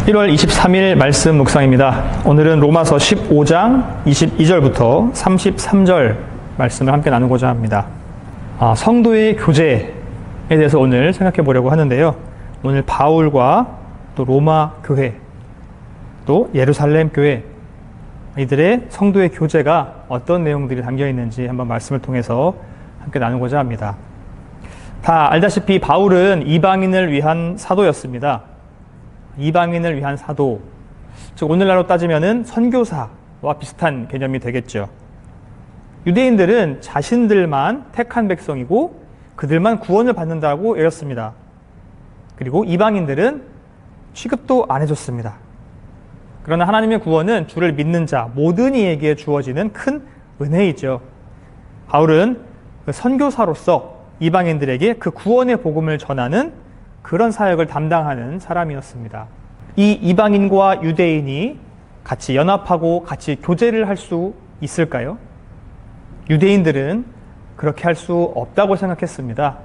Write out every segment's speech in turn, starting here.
1월 23일 말씀 묵상입니다. 오늘은 로마서 15장 22절부터 33절 말씀을 함께 나누고자 합니다. 성도의 교제에 대해서 오늘 생각해 보려고 하는데요. 오늘 바울과 또 로마 교회, 또 예루살렘 교회, 이들의 성도의 교제가 어떤 내용들이 담겨 있는지 한번 말씀을 통해서 함께 나누고자 합니다. 다 알다시피 바울은 이방인을 위한 사도였습니다. 이방인을 위한 사도, 즉 오늘날로 따지면은 선교사와 비슷한 개념이 되겠죠. 유대인들은 자신들만 택한 백성이고 그들만 구원을 받는다고 여겼습니다. 그리고 이방인들은 취급도 안 해줬습니다. 그러나 하나님의 구원은 주를 믿는 자 모든 이에게 주어지는 큰 은혜이죠. 바울은 그 선교사로서 이방인들에게 그 구원의 복음을 전하는 그런 사역을 담당하는 사람이었습니다. 이 이방인과 유대인이 같이 연합하고 같이 교제를 할 수 있을까요? 유대인들은 그렇게 할 수 없다고 생각했습니다.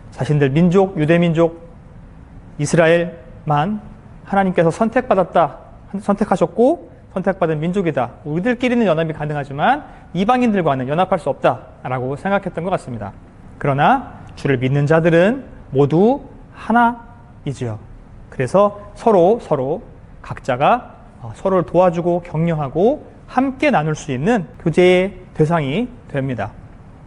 자신들 민족, 유대민족, 이스라엘만 하나님께서 선택하셨고 선택받은 민족이다. 우리들끼리는 연합이 가능하지만 이방인들과는 연합할 수 없다라고 생각했던 것 같습니다. 그러나 주를 믿는 자들은 모두 하나이지요. 그래서 서로 각자가 서로를 도와주고 격려하고 함께 나눌 수 있는 교제의 대상이 됩니다.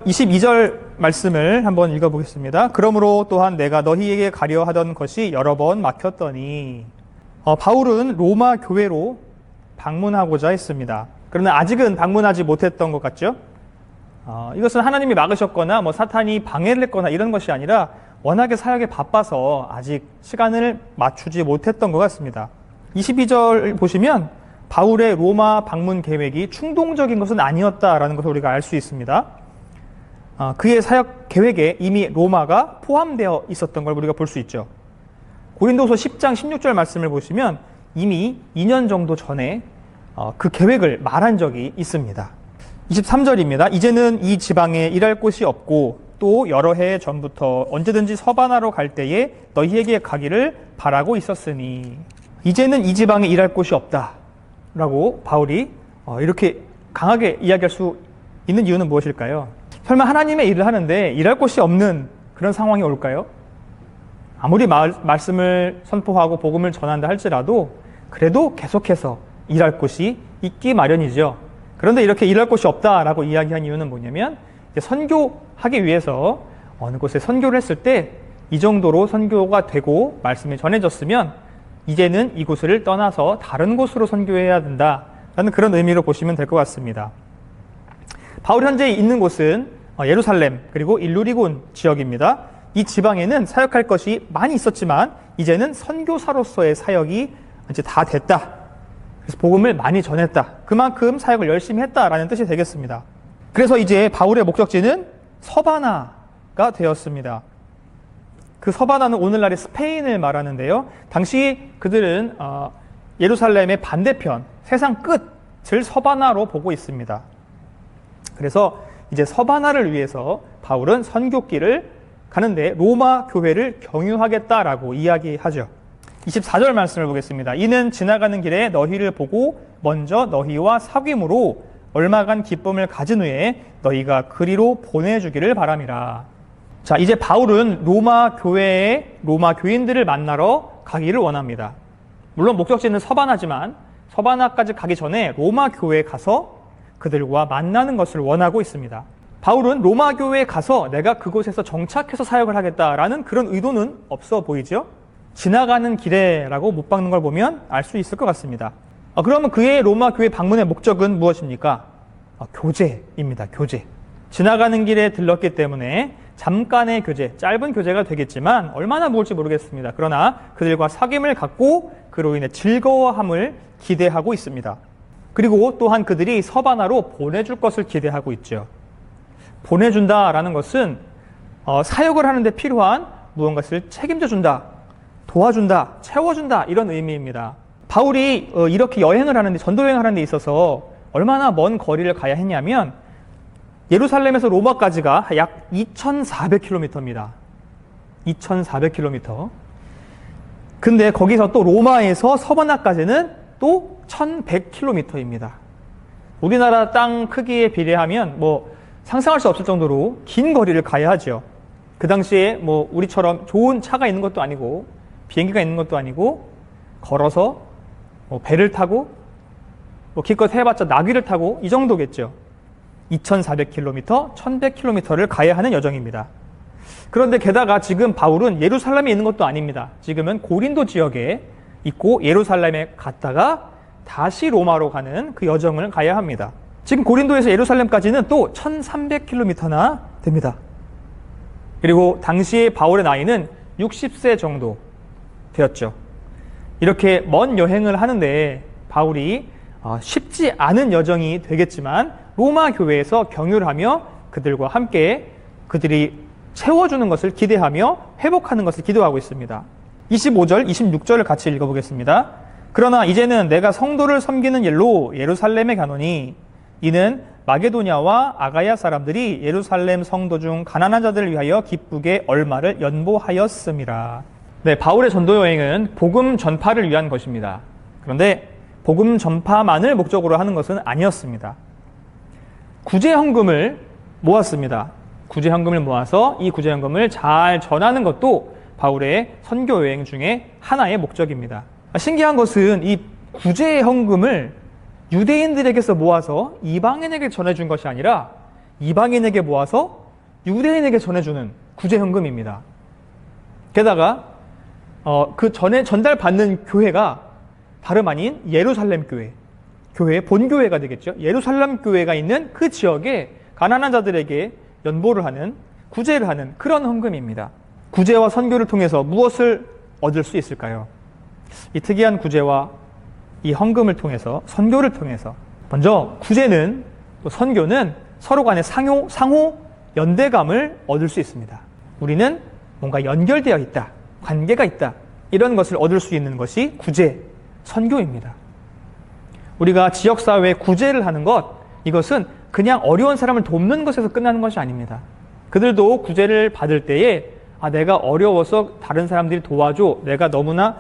22절 말씀을 한번 읽어보겠습니다. 그러므로 또한 내가 너희에게 가려 하던 것이 여러 번 막혔더니, 바울은 로마 교회로 방문하고자 했습니다. 그러나 아직은 방문하지 못했던 것 같죠? 이것은 하나님이 막으셨거나 사탄이 방해를 했거나 이런 것이 아니라 워낙에 사역에 바빠서 아직 시간을 맞추지 못했던 것 같습니다. 22절 보시면 바울의 로마 방문 계획이 충동적인 것은 아니었다라는 것을 우리가 알 수 있습니다. 그의 사역 계획에 이미 로마가 포함되어 있었던 걸 우리가 볼 수 있죠. 고린도서 10장 16절 말씀을 보시면 이미 2년 정도 전에 그 계획을 말한 적이 있습니다. 23절입니다. 이제는 이 지방에 일할 곳이 없고 또 여러 해 전부터 언제든지 서바나로 갈 때에 너희에게 가기를 바라고 있었으니, 이제는 이 지방에 일할 곳이 없다라고 바울이 이렇게 강하게 이야기할 수 있는 이유는 무엇일까요? 설마 하나님의 일을 하는데 일할 곳이 없는 그런 상황이 올까요? 아무리 말씀을 선포하고 복음을 전한다 할지라도 그래도 계속해서 일할 곳이 있기 마련이죠. 그런데 이렇게 일할 곳이 없다라고 이야기한 이유는 뭐냐면, 선교하기 위해서 어느 곳에 선교를 했을 때 이 정도로 선교가 되고 말씀이 전해졌으면 이제는 이곳을 떠나서 다른 곳으로 선교해야 된다라는 그런 의미로 보시면 될 것 같습니다. 바울이 현재 있는 곳은 예루살렘 그리고 일루리곤 지역입니다. 이 지방에는 사역할 것이 많이 있었지만 이제는 선교사로서의 사역이 이제 다 됐다. 그래서 복음을 많이 전했다. 그만큼 사역을 열심히 했다라는 뜻이 되겠습니다. 그래서 이제 바울의 목적지는 서바나가 되었습니다. 그 서바나는 오늘날의 스페인을 말하는데요. 당시 그들은 예루살렘의 반대편, 세상 끝을 서바나로 보고 있습니다. 그래서 이제 서바나를 위해서 바울은 선교길을 가는데 로마 교회를 경유하겠다라고 이야기하죠. 24절 말씀을 보겠습니다. 이는 지나가는 길에 너희를 보고 먼저 너희와 사귐으로 얼마간 기쁨을 가진 후에 너희가 그리로 보내주기를 바람이라. 자, 이제 바울은 로마 교회의 로마 교인들을 만나러 가기를 원합니다. 물론 목적지는 서바나지만 서바나까지 가기 전에 로마 교회에 가서 그들과 만나는 것을 원하고 있습니다. 바울은 로마 교회에 가서 내가 그곳에서 정착해서 사역을 하겠다라는 그런 의도는 없어 보이죠? 지나가는 길에라고 못 박는 걸 보면 알 수 있을 것 같습니다. 그러면 그의 로마 교회 방문의 목적은 무엇입니까? 교제입니다. 교제. 지나가는 길에 들렀기 때문에 잠깐의 교제, 짧은 교제가 되겠지만 얼마나 모을지 모르겠습니다. 그러나 그들과 사귐을 갖고 그로 인해 즐거워함을 기대하고 있습니다. 그리고 또한 그들이 서바나로 보내줄 것을 기대하고 있죠. 보내준다라는 것은 사역을 하는데 필요한 무언가를 책임져준다, 도와준다, 채워준다 이런 의미입니다. 바울이 이렇게 여행을 하는데, 전도 여행을 하는 데 있어서 얼마나 먼 거리를 가야 했냐면 예루살렘에서 로마까지가 약 2,400km입니다. 2,400km. 근데 거기서 또 로마에서 서바나까지는 또 1100km입니다. 우리나라 땅 크기에 비례하면 뭐 상상할 수 없을 정도로 긴 거리를 가야 하죠. 그 당시에 뭐 우리처럼 좋은 차가 있는 것도 아니고 비행기가 있는 것도 아니고 걸어서 뭐 배를 타고 뭐 기껏 해봤자 나귀를 타고 이 정도겠죠. 2400km, 1100km를 가야 하는 여정입니다. 그런데 게다가 지금 바울은 예루살렘에 있는 것도 아닙니다. 지금은 고린도 지역에 있고 예루살렘에 갔다가 다시 로마로 가는 그 여정을 가야 합니다. 지금 고린도에서 예루살렘까지는 또 1300km나 됩니다. 그리고 당시에 바울의 나이는 60세 정도 되었죠. 이렇게 먼 여행을 하는데 바울이 쉽지 않은 여정이 되겠지만 로마 교회에서 경유하며 그들과 함께 그들이 채워주는 것을 기대하며 회복하는 것을 기도하고 있습니다. 25절, 26절을 같이 읽어보겠습니다. 그러나 이제는 내가 성도를 섬기는 일로 예루살렘에 가노니 이는 마게도냐와 아가야 사람들이 예루살렘 성도 중 가난한 자들을 위하여 기쁘게 얼마를 연보하였음이라. 네, 바울의 전도 여행은 복음 전파를 위한 것입니다. 그런데 복음 전파만을 목적으로 하는 것은 아니었습니다. 구제헌금을 모았습니다. 구제헌금을 모아서 이 구제헌금을 잘 전하는 것도 바울의 선교 여행 중에 하나의 목적입니다. 신기한 것은 이 구제헌금을 유대인들에게서 모아서 이방인에게 전해준 것이 아니라 이방인에게 모아서 유대인에게 전해주는 구제헌금입니다. 게다가 그 전에 전달받는 교회가 다름 아닌 예루살렘 교회 본교회가 되겠죠. 예루살렘 교회가 있는 그 지역에 가난한 자들에게 연보를 하는, 구제를 하는 그런 헌금입니다. 구제와 선교를 통해서 무엇을 얻을 수 있을까요? 이 특이한 구제와 이 헌금을 통해서, 선교를 통해서 먼저 구제는, 또 선교는 서로 간의 상호 연대감을 얻을 수 있습니다. 우리는 뭔가 연결되어 있다, 관계가 있다, 이런 것을 얻을 수 있는 것이 구제, 선교입니다. 우리가 지역사회에 구제를 하는 것, 이것은 그냥 어려운 사람을 돕는 것에서 끝나는 것이 아닙니다. 그들도 구제를 받을 때에 내가 어려워서 다른 사람들이 도와줘, 내가 너무나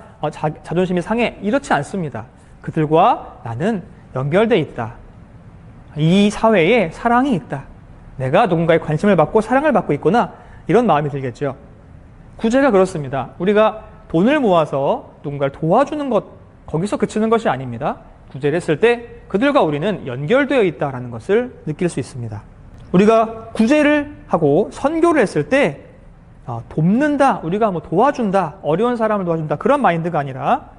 자존심이 상해, 이렇지 않습니다. 그들과 나는 연결되어 있다. 이 사회에 사랑이 있다. 내가 누군가의 관심을 받고 사랑을 받고 있구나, 이런 마음이 들겠죠. 구제가 그렇습니다. 우리가 돈을 모아서 누군가를 도와주는 것, 거기서 그치는 것이 아닙니다. 구제를 했을 때 그들과 우리는 연결되어 있다는 것을 느낄 수 있습니다. 우리가 구제를 하고 선교를 했을 때 돕는다, 우리가 뭐 도와준다, 어려운 사람을 도와준다, 그런 마인드가 아니라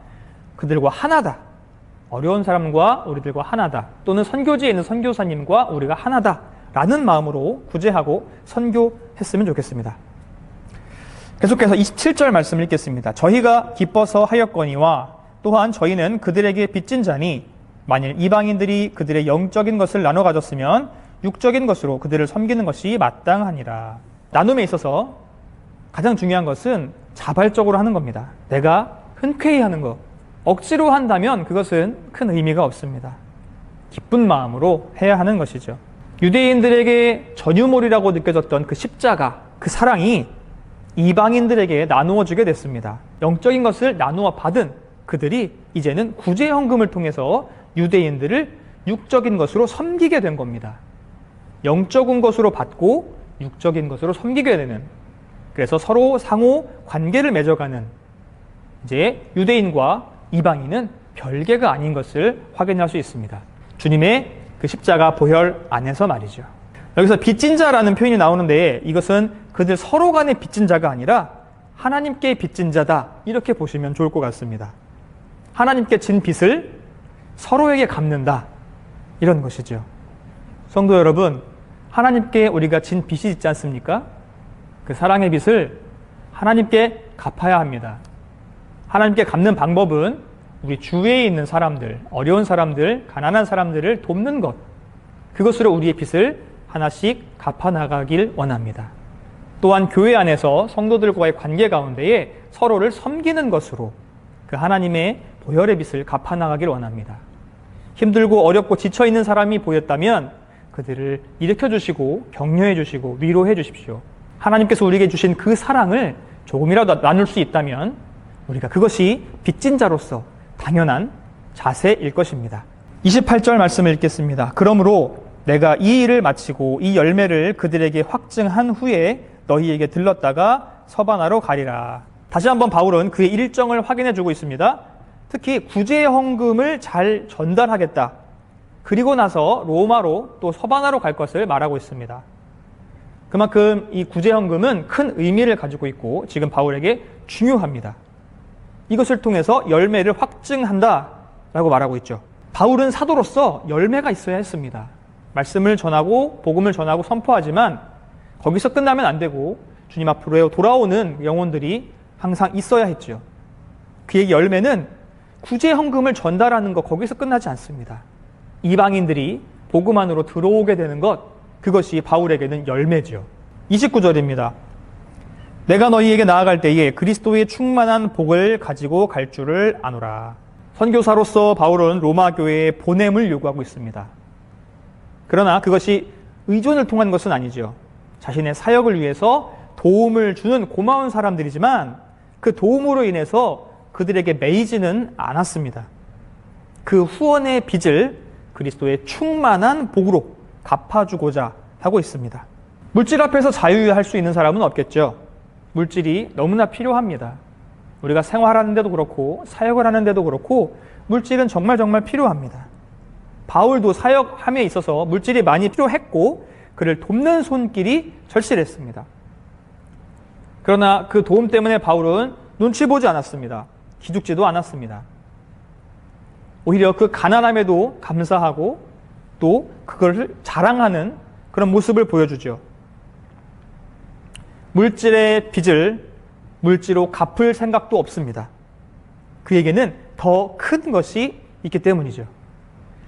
그들과 하나다, 어려운 사람과 우리들과 하나다, 또는 선교지에 있는 선교사님과 우리가 하나다 라는 마음으로 구제하고 선교했으면 좋겠습니다. 계속해서 27절 말씀을 읽겠습니다. 저희가 기뻐서 하였거니와 또한 저희는 그들에게 빚진 자니 만일 이방인들이 그들의 영적인 것을 나눠 가졌으면 육적인 것으로 그들을 섬기는 것이 마땅하니라. 나눔에 있어서 가장 중요한 것은 자발적으로 하는 겁니다. 내가 흔쾌히 하는 것, 억지로 한다면 그것은 큰 의미가 없습니다. 기쁜 마음으로 해야 하는 것이죠. 유대인들에게 전유물이라고 느껴졌던 그 십자가, 그 사랑이 이방인들에게 나누어 주게 됐습니다. 영적인 것을 나누어 받은 그들이 이제는 구제헌금을 통해서 유대인들을 육적인 것으로 섬기게 된 겁니다. 영적인 것으로 받고 육적인 것으로 섬기게 되는, 그래서 서로 상호 관계를 맺어가는, 이제 유대인과 이방인은 별개가 아닌 것을 확인할 수 있습니다. 주님의 그 십자가 보혈 안에서 말이죠. 여기서 빚진 자라는 표현이 나오는데 이것은 그들 서로 간의 빚진 자가 아니라 하나님께 빚진 자다, 이렇게 보시면 좋을 것 같습니다. 하나님께 진 빚을 서로에게 갚는다, 이런 것이죠. 성도 여러분, 하나님께 우리가 진 빚이 있지 않습니까? 그 사랑의 빚을 하나님께 갚아야 합니다. 하나님께 갚는 방법은 우리 주위에 있는 사람들, 어려운 사람들, 가난한 사람들을 돕는 것, 그것으로 우리의 빚을 하나씩 갚아나가길 원합니다. 또한 교회 안에서 성도들과의 관계 가운데에 서로를 섬기는 것으로 그 하나님의 보혈의 빚을 갚아나가길 원합니다. 힘들고 어렵고 지쳐있는 사람이 보였다면 그들을 일으켜주시고 격려해주시고 위로해 주십시오. 하나님께서 우리에게 주신 그 사랑을 조금이라도 나눌 수 있다면 우리가 그것이 빚진 자로서 당연한 자세일 것입니다. 28절 말씀을 읽겠습니다. 그러므로 내가 이 일을 마치고 이 열매를 그들에게 확증한 후에 너희에게 들렀다가 서바나로 가리라. 다시 한번 바울은 그의 일정을 확인해 주고 있습니다. 특히 구제 헌금을 잘 전달하겠다. 그리고 나서 로마로 또 서바나로 갈 것을 말하고 있습니다. 그만큼 이 구제 헌금은 큰 의미를 가지고 있고 지금 바울에게 중요합니다. 이것을 통해서 열매를 확증한다라고 말하고 있죠. 바울은 사도로서 열매가 있어야 했습니다. 말씀을 전하고 복음을 전하고 선포하지만 거기서 끝나면 안 되고 주님 앞으로 돌아오는 영혼들이 항상 있어야 했죠. 그의 열매는 구제 헌금을 전달하는 것, 거기서 끝나지 않습니다. 이방인들이 복음 안으로 들어오게 되는 것, 그것이 바울에게는 열매죠. 29절입니다. 내가 너희에게 나아갈 때에 그리스도의 충만한 복을 가지고 갈 줄을 아노라. 선교사로서 바울은 로마 교회에 보냄을 요구하고 있습니다. 그러나 그것이 의존을 통한 것은 아니죠. 자신의 사역을 위해서 도움을 주는 고마운 사람들이지만 그 도움으로 인해서 그들에게 매이지는 않았습니다. 그 후원의 빚을 그리스도의 충만한 복으로 갚아주고자 하고 있습니다. 물질 앞에서 자유할 수 있는 사람은 없겠죠. 물질이 너무나 필요합니다. 우리가 생활하는 데도 그렇고 사역을 하는 데도 그렇고 물질은 정말 필요합니다. 바울도 사역함에 있어서 물질이 많이 필요했고 그를 돕는 손길이 절실했습니다. 그러나 그 도움 때문에 바울은 눈치 보지 않았습니다. 기죽지도 않았습니다. 오히려 그 가난함에도 감사하고 또 그걸 자랑하는 그런 모습을 보여주죠. 물질의 빚을 물질로 갚을 생각도 없습니다. 그에게는 더 큰 것이 있기 때문이죠.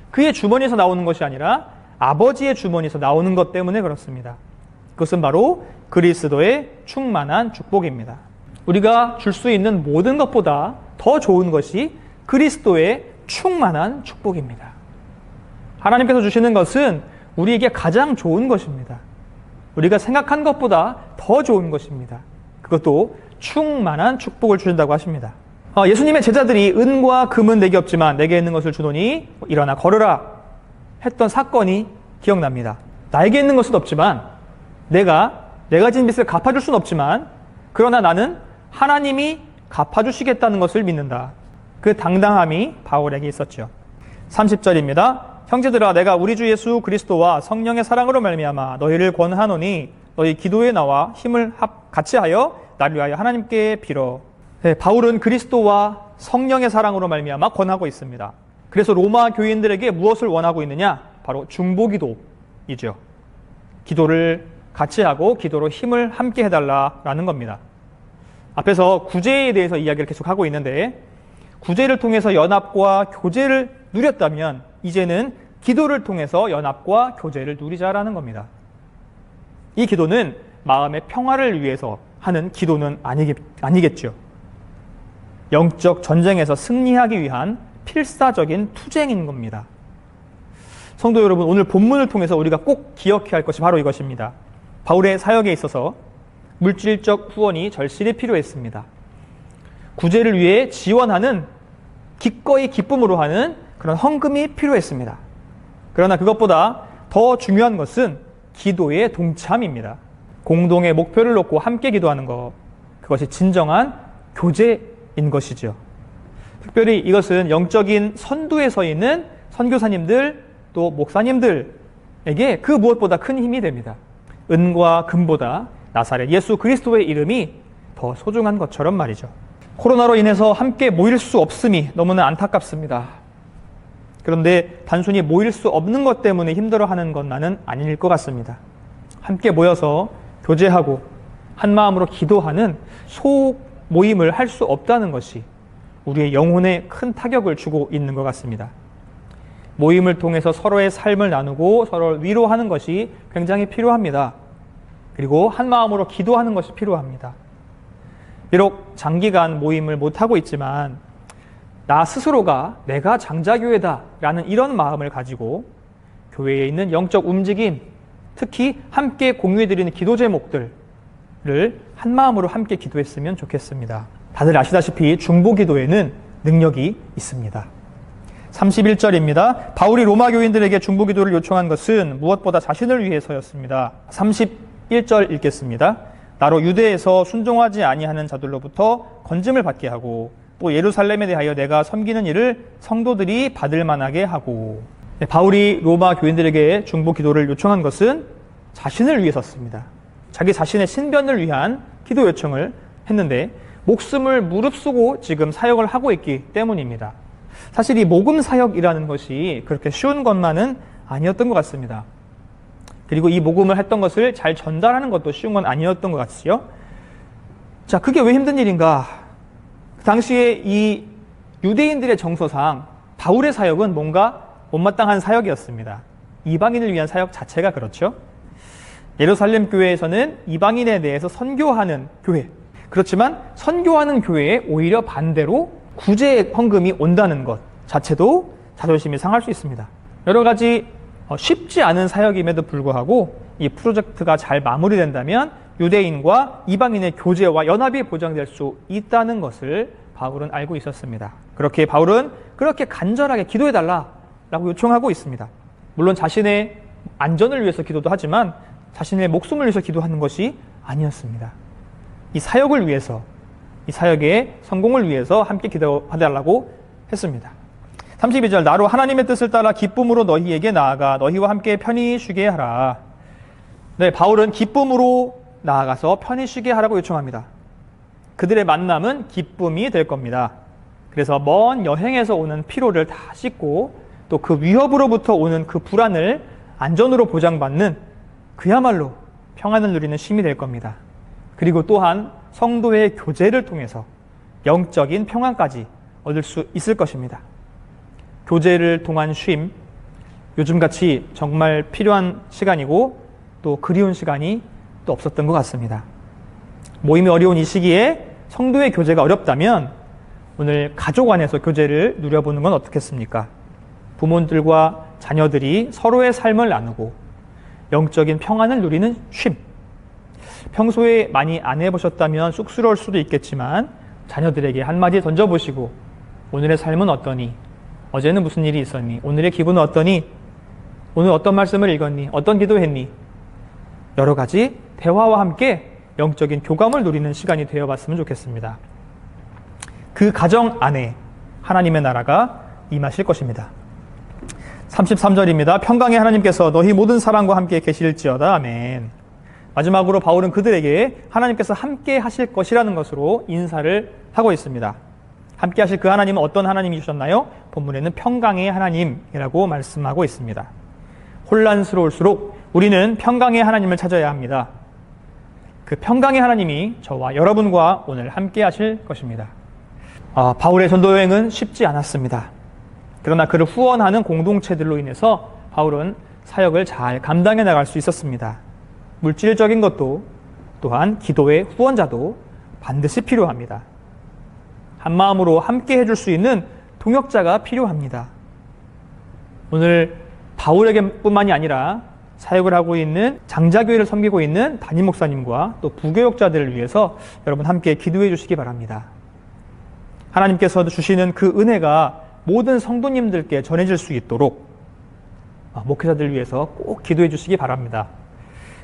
그의 주머니에서 나오는 것이 아니라 아버지의 주머니에서 나오는 것 때문에 그렇습니다. 그것은 바로 그리스도의 충만한 축복입니다. 우리가 줄 수 있는 모든 것보다 더 좋은 것이 그리스도의 충만한 축복입니다. 하나님께서 주시는 것은 우리에게 가장 좋은 것입니다. 우리가 생각한 것보다 더 좋은 것입니다. 그것도 충만한 축복을 주신다고 하십니다. 예수님의 제자들이 은과 금은 내게 없지만 내게 있는 것을 주노니 일어나 걸으라 했던 사건이 기억납니다. 나에게 있는 것은 없지만 내가 진 빚을 갚아줄 수는 없지만 그러나 나는 하나님이 갚아주시겠다는 것을 믿는다. 그 당당함이 바울에게 있었죠. 30절입니다. 형제들아 내가 우리 주 예수 그리스도와 성령의 사랑으로 말미암아 너희를 권하노니 너희 기도에 나와 힘을 같이 하여 나를 위하여 하나님께 빌어. 네, 바울은 그리스도와 성령의 사랑으로 말미암아 권하고 있습니다. 그래서 로마 교인들에게 무엇을 원하고 있느냐? 바로 중보기도이죠. 기도를 같이 하고 기도로 힘을 함께 해달라라는 겁니다. 앞에서 구제에 대해서 이야기를 계속 하고 있는데 구제를 통해서 연합과 교제를 누렸다면 이제는 기도를 통해서 연합과 교제를 누리자라는 겁니다. 이 기도는 마음의 평화를 위해서 하는 기도는 아니겠죠. 영적 전쟁에서 승리하기 위한 필사적인 투쟁인 겁니다. 성도 여러분, 오늘 본문을 통해서 우리가 꼭 기억해야 할 것이 바로 이것입니다. 바울의 사역에 있어서 물질적 후원이 절실히 필요했습니다. 구제를 위해 지원하는 기꺼이 기쁨으로 하는 그런 헌금이 필요했습니다. 그러나 그것보다 더 중요한 것은 기도의 동참입니다. 공동의 목표를 놓고 함께 기도하는 것, 그것이 진정한 교제인 것이죠. 특별히 이것은 영적인 선두에 서 있는 선교사님들 또 목사님들에게 그 무엇보다 큰 힘이 됩니다. 은과 금보다 나사렛 예수 그리스도의 이름이 더 소중한 것처럼 말이죠. 코로나로 인해서 함께 모일 수 없음이 너무나 안타깝습니다. 그런데 단순히 모일 수 없는 것 때문에 힘들어하는 건 나는 아닐 것 같습니다. 함께 모여서 교제하고 한 마음으로 기도하는 소모임을 할 수 없다는 것이 우리의 영혼에 큰 타격을 주고 있는 것 같습니다. 모임을 통해서 서로의 삶을 나누고 서로를 위로하는 것이 굉장히 필요합니다. 그리고 한 마음으로 기도하는 것이 필요합니다. 비록 장기간 모임을 못하고 있지만 나 스스로가 내가 장자교회다 라는 이런 마음을 가지고 교회에 있는 영적 움직임, 특히 함께 공유해드리는 기도 제목들을 한 마음으로 함께 기도했으면 좋겠습니다. 다들 아시다시피 중보기도에는 능력이 있습니다. 31절입니다. 바울이 로마 교인들에게 중보기도를 요청한 것은 무엇보다 자신을 위해서였습니다. 31절 읽겠습니다. 나로 유대에서 순종하지 아니하는 자들로부터 건짐을 받게 하고 또 예루살렘에 대하여 내가 섬기는 일을 성도들이 받을 만하게 하고. 바울이 로마 교인들에게 중보기도를 요청한 것은 자신을 위해서였습니다. 자기 자신의 신변을 위한 기도 요청을 했는데 목숨을 무릅쓰고 지금 사역을 하고 있기 때문입니다. 사실 이 복음 사역이라는 것이 그렇게 쉬운 것만은 아니었던 것 같습니다. 그리고 이 복음을 했던 것을 잘 전달하는 것도 쉬운 건 아니었던 것 같지요. 자, 그게 왜 힘든 일인가? 그 당시에 이 유대인들의 정서상 바울의 사역은 뭔가 못마땅한 사역이었습니다. 이방인을 위한 사역 자체가 그렇죠. 예루살렘 교회에서는 이방인에 대해서 선교하는 교회, 그렇지만 선교하는 교회에 오히려 반대로 구제 헌금이 온다는 것 자체도 자존심이 상할 수 있습니다. 여러 가지 쉽지 않은 사역임에도 불구하고 이 프로젝트가 잘 마무리된다면 유대인과 이방인의 교제와 연합이 보장될 수 있다는 것을 바울은 알고 있었습니다. 그렇게 바울은 그렇게 간절하게 기도해달라고 요청하고 있습니다. 물론 자신의 안전을 위해서 기도도 하지만 자신의 목숨을 위해서 기도하는 것이 아니었습니다. 이 사역을 위해서, 이 사역의 성공을 위해서 함께 기도해달라고 했습니다. 32절, 나로 하나님의 뜻을 따라 기쁨으로 너희에게 나아가 너희와 함께 편히 쉬게 하라. 네, 바울은 기쁨으로 나아가서 편히 쉬게 하라고 요청합니다. 그들의 만남은 기쁨이 될 겁니다. 그래서 먼 여행에서 오는 피로를 다 씻고 또 그 위협으로부터 오는 그 불안을 안전으로 보장받는 그야말로 평안을 누리는 쉼이 될 겁니다. 그리고 또한 성도의 교제를 통해서 영적인 평안까지 얻을 수 있을 것입니다. 교제를 통한 쉼, 요즘같이 정말 필요한 시간이고 또 그리운 시간이 또 없었던 것 같습니다. 모임이 어려운 이 시기에 성도의 교제가 어렵다면 오늘 가족 안에서 교제를 누려보는 건 어떻겠습니까? 부모들과 자녀들이 서로의 삶을 나누고 영적인 평안을 누리는 쉼. 평소에 많이 안 해보셨다면 쑥스러울 수도 있겠지만 자녀들에게 한마디 던져보시고 오늘의 삶은 어떠니? 어제는 무슨 일이 있었니? 오늘의 기분은 어떠니? 오늘 어떤 말씀을 읽었니? 어떤 기도했니? 여러 가지 대화와 함께 영적인 교감을 누리는 시간이 되어봤으면 좋겠습니다. 그 가정 안에 하나님의 나라가 임하실 것입니다. 33절입니다. 평강의 하나님께서 너희 모든 사랑과 함께 계실지어다. 아멘. 마지막으로 바울은 그들에게 하나님께서 함께 하실 것이라는 것으로 인사를 하고 있습니다. 함께 하실 그 하나님은 어떤 하나님이 주셨나요? 본문에는 평강의 하나님이라고 말씀하고 있습니다. 혼란스러울수록 우리는 평강의 하나님을 찾아야 합니다. 그 평강의 하나님이 저와 여러분과 오늘 함께 하실 것입니다. 바울의 전도 여행은 쉽지 않았습니다. 그러나 그를 후원하는 공동체들로 인해서 바울은 사역을 잘 감당해 나갈 수 있었습니다. 물질적인 것도 또한 기도의 후원자도 반드시 필요합니다. 한마음으로 함께 해줄 수 있는 동역자가 필요합니다. 오늘 바울에게 뿐만이 아니라 사역을 하고 있는 장자교회를 섬기고 있는 담임 목사님과 또 부교역자들을 위해서 여러분 함께 기도해 주시기 바랍니다. 하나님께서 주시는 그 은혜가 모든 성도님들께 전해질 수 있도록 목회자들을 위해서 꼭 기도해 주시기 바랍니다.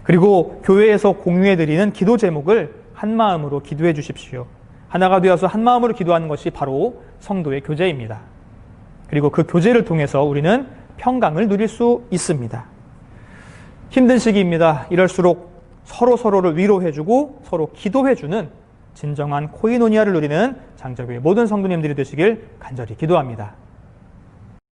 그리고 교회에서 공유해드리는 기도 제목을 한마음으로 기도해 주십시오. 하나가 되어서 한마음으로 기도하는 것이 바로 성도의 교제입니다. 그리고 그 교제를 통해서 우리는 평강을 누릴 수 있습니다. 힘든 시기입니다. 이럴수록 서로를 위로해주고 서로 기도해주는 진정한 코이노니아를 누리는 장자교회 모든 성도님들이 되시길 간절히 기도합니다.